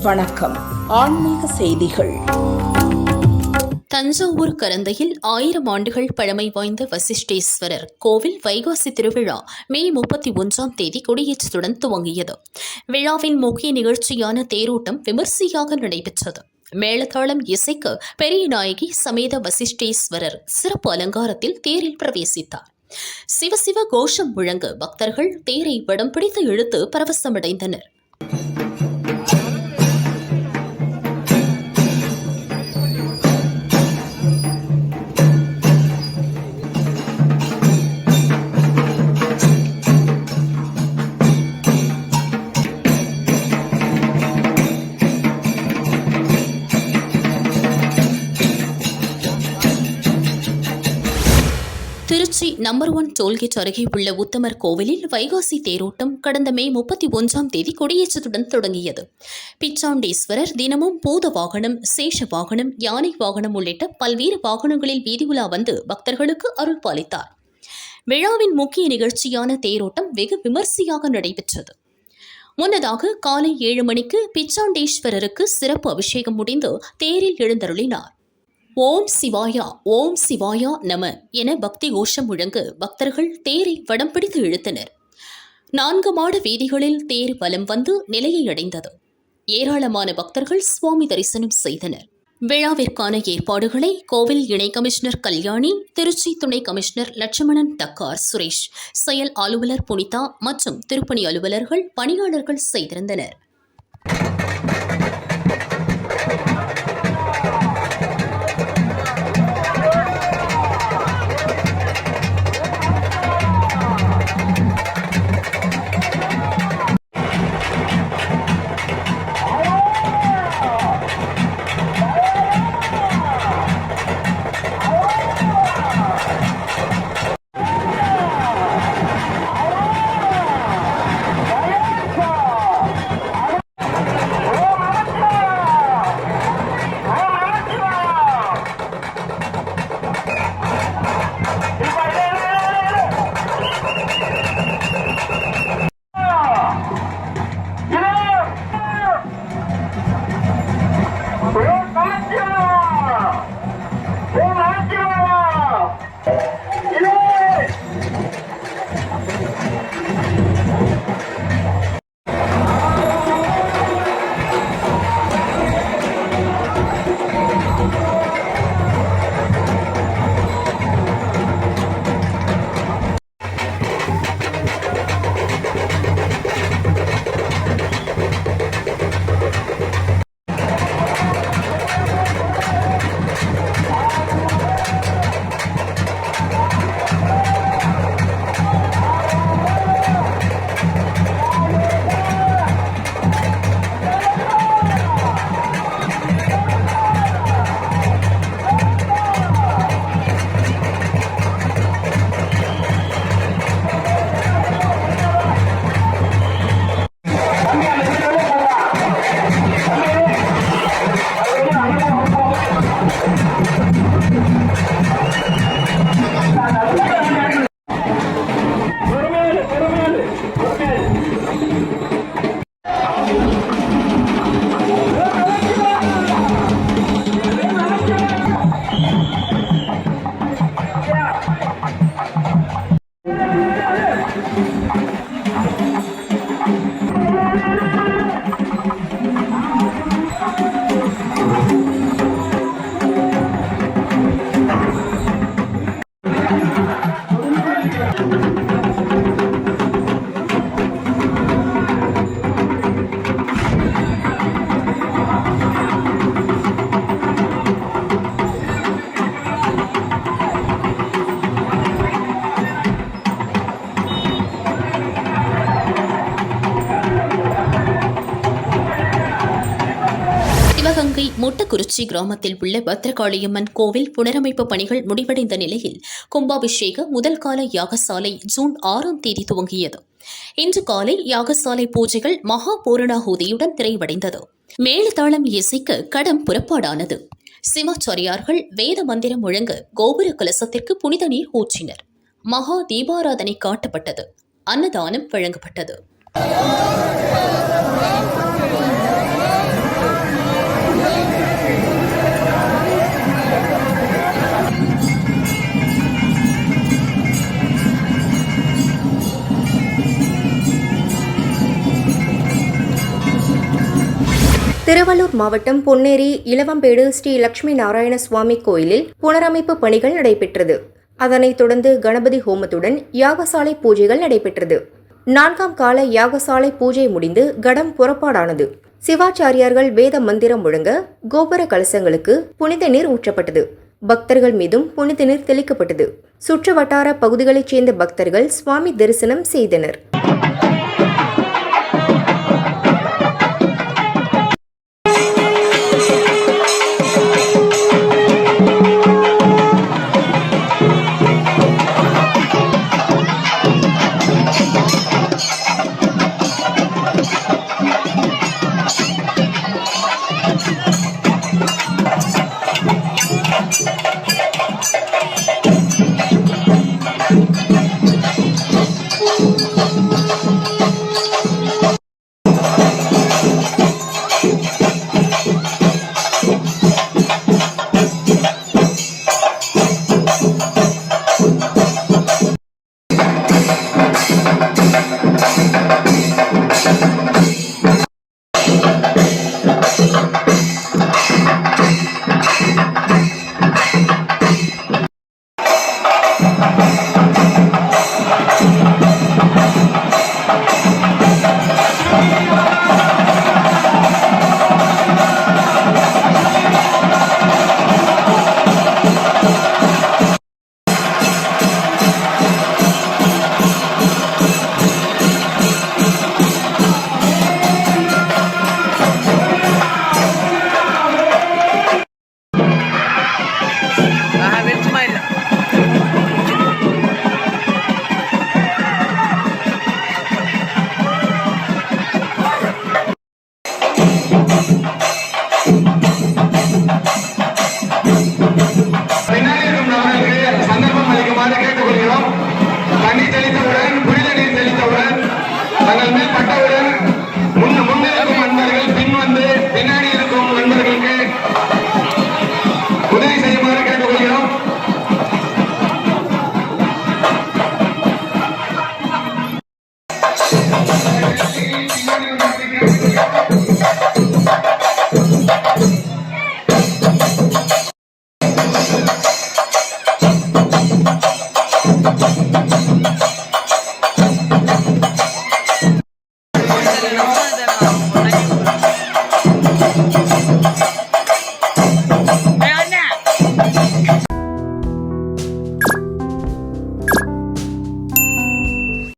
வணக்கம். ஆன்மீக செய்திகள். தஞ்சாவூர் கரந்தையில் 1000 ஆண்டுகள் பழமை வாய்ந்த வசிஷ்டேஸ்வரர் கோவில் வைகாசி திருவிழா மே 31ஆம் தேதி கொடியேற்றத்துடன் துவங்கியது. விழாவின் முக்கிய நிகழ்ச்சியான தேரோட்டம் விமர்சையாக நடைபெற்றது. மேளதாளம் இசைக்க பெரிய நாயகி சமேத வசிஷ்டேஸ்வரர் சிறப்பு அலங்காரத்தில் தேரில் பிரவேசித்தார். சிவசிவ கோஷம் முழங்க பக்தர்கள் தேரை வடம் பிடித்து இழுத்து பரவசமடைந்தனர். திருச்சி நம்பர் 1 டோல்கேட் அருகே உள்ள உத்தமர் கோவிலில் வைகாசி தேரோட்டம் கடந்த மே 31ஆம் தேதி கொடியேற்றத்துடன் தொடங்கியது. பிச்சாண்டேஸ்வரர் தினமும் பூத வாகனம், சேஷ வாகனம், யானை வாகனம் உள்ளிட்ட பல்வேறு வாகனங்களில் வீதியுலா வந்து பக்தர்களுக்கு அருள் பாலித்தார். விழாவின் முக்கிய நிகழ்ச்சியான தேரோட்டம் வெகு விமர்சையாக நடைபெற்றது. முன்னதாக காலை 7 மணிக்கு பிச்சாண்டேஸ்வரருக்கு சிறப்பு அபிஷேகம் முடிந்து தேரில் எழுந்தருளினார். ஓம் சிவாயா, ஓம் சிவாயா நம என பக்தி கோஷம் முழங்க பக்தர்கள் தேரை வடம் பிடித்து இழுத்தனர். 4 மாட வீதிகளில் தேர் வலம் வந்து நிலையை அடைந்தது. ஏராளமான பக்தர்கள் சுவாமி தரிசனம் செய்தனர். விழாவிற்கான ஏற்பாடுகளை கோவில் இணை கமிஷனர் கல்யாணி, திருச்சி துணை கமிஷனர் லட்சுமணன் டக்கார் சுரேஷ், செயல் அலுவலர் புனிதா மற்றும் திருப்பணி அலுவலர்கள், பணியாளர்கள் செய்திருந்தனர். சிவகங்கை மொட்டக்குறிச்சி கிராமத்தில் உள்ள பத்ரகாளியம்மன் கோவில் புனரமைப்பு பணிகள் முடிவடைந்த நிலையில் கும்பாபிஷேக முதல் கால யாகசாலை ஜூன் 6ஆம் தேதி துவங்கியது. இன்று காலை யாகசாலை பூஜைகள் மகா பூரணாகூதியுடன் நிறைவடைந்தது. மேளதாளம் இசைக்க கடம் புறப்பாடானது. சிவாச்சாரியார்கள் வேத மந்திரம் முழங்க கோபுர கலசத்திற்கு புனித நீர் ஊற்றினர். மகா தீபாராதனை காட்டப்பட்டது. அன்னதானம் வழங்கப்பட்டது. திருவள்ளூர் மாவட்டம் பொன்னேரி இலவம்பேடு ஸ்ரீ லட்சுமி நாராயண சுவாமி கோயிலில் புனரமைப்பு பணிகள் நடைபெற்றது. அதனைத் தொடர்ந்து கணபதி ஹோமத்துடன் யாகசாலை பூஜைகள் நடைபெற்றது. 4ஆம் கால யாகசாலை பூஜை முடிந்து கடம் புறப்பாடானது. சிவாச்சாரியார்கள் வேத மந்திரம் முழங்க கோபுர கலசங்களுக்கு புனித நீர் ஊற்றப்பட்டது. பக்தர்கள் மீதும் புனித நீர் தெளிக்கப்பட்டது. சுற்று வட்டார பகுதிகளைச் சேர்ந்த பக்தர்கள் சுவாமி தரிசனம் செய்தனர்.